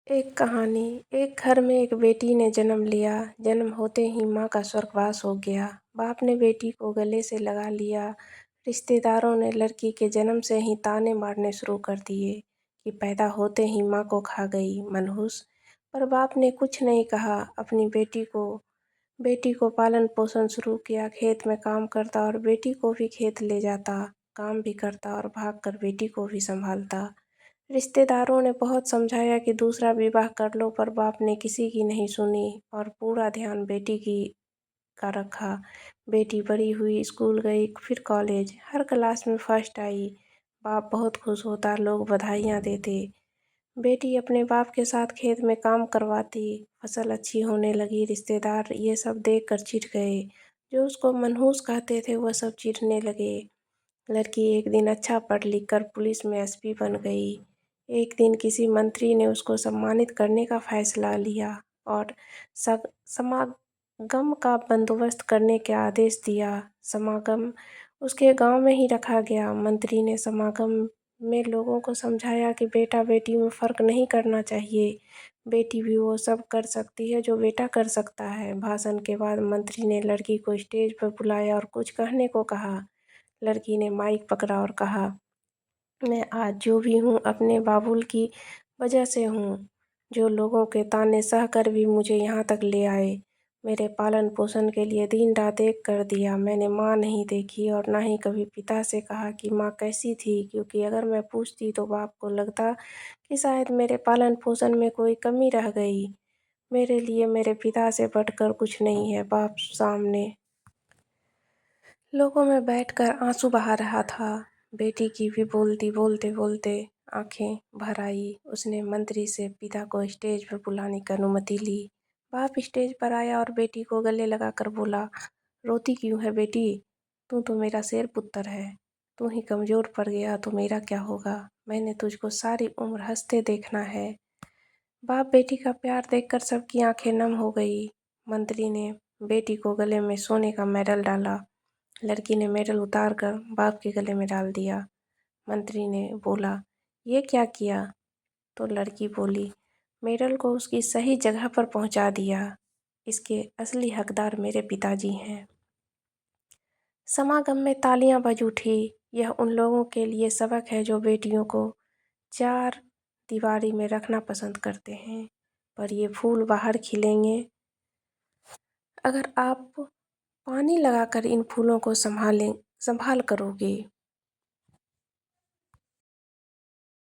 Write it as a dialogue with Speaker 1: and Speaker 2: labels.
Speaker 1: एक कहानी। एक घर में एक बेटी ने जन्म लिया। जन्म होते ही माँ का स्वर्गवास हो गया। बाप ने बेटी को गले से लगा लिया। रिश्तेदारों ने लड़की के जन्म से ही ताने मारने शुरू कर दिए कि पैदा होते ही माँ को खा गई मनहूस। पर बाप ने कुछ नहीं कहा। अपनी बेटी को पालन पोषण शुरू किया। खेत में काम करता और बेटी को भी खेत ले जाता, काम भी करता और भागकर बेटी को भी संभालता। रिश्तेदारों ने बहुत समझाया कि दूसरा विवाह कर लो, पर बाप ने किसी की नहीं सुनी और पूरा ध्यान बेटी की का रखा। बेटी बड़ी हुई, स्कूल गई, फिर कॉलेज, हर क्लास में फर्स्ट आई। बाप बहुत खुश होता, लोग बधाइयाँ देते। बेटी अपने बाप के साथ खेत में काम करवाती, फसल अच्छी होने लगी। रिश्तेदार ये सब देखकर चिढ़ गए। जो उसको मनहूस कहते थे वह सब चिढ़ने लगे। लड़की एक दिन अच्छा पढ़ लिख कर पुलिस में एसपी बन गई। एक दिन किसी मंत्री ने उसको सम्मानित करने का फैसला लिया और समागम का बंदोबस्त करने का आदेश दिया। समागम उसके गांव में ही रखा गया। मंत्री ने समागम में लोगों को समझाया कि बेटा बेटी में फ़र्क नहीं करना चाहिए। बेटी भी वो सब कर सकती है जो बेटा कर सकता है। भाषण के बाद मंत्री ने लड़की को स्टेज पर बुलाया और कुछ कहने को कहा। लड़की ने माइक पकड़ा और कहा, मैं आज जो भी हूँ अपने बाबुल की वजह से हूँ, जो लोगों के ताने सह कर भी मुझे यहाँ तक ले आए। मेरे पालन पोषण के लिए दिन रात एक कर दिया। मैंने माँ नहीं देखी और ना ही कभी पिता से कहा कि माँ कैसी थी, क्योंकि अगर मैं पूछती तो बाप को लगता कि शायद मेरे पालन पोषण में कोई कमी रह गई। मेरे लिए मेरे पिता से बढ़कर कुछ नहीं है। बाप सामने लोगों में बैठकर आंसू बहा रहा था। बेटी की भी बोलते बोलते आंखें भर आई। उसने मंत्री से पिता को स्टेज पर बुलाने की अनुमति ली। बाप स्टेज पर आया और बेटी को गले लगाकर बोला, रोती क्यों है बेटी? तू तो मेरा शेर पुत्र है। तू ही कमजोर पड़ गया तो मेरा क्या होगा? मैंने तुझको सारी उम्र हंसते देखना है। बाप बेटी का प्यार देखकर सबकी आंखें नम हो गई। मंत्री ने बेटी को गले में सोने का मेडल डाला। लड़की ने मेडल उतार कर बाप के गले में डाल दिया। मंत्री ने बोला, ये क्या किया? तो लड़की बोली, मेडल को उसकी सही जगह पर पहुंचा दिया। इसके असली हकदार मेरे पिताजी हैं। समागम में तालियां बज उठी। यह उन लोगों के लिए सबक है जो बेटियों को चार दीवारी में रखना पसंद करते हैं, पर ये फूल बाहर खिलेंगे अगर आप पानी लगाकर इन फूलों को संभाल करोगे।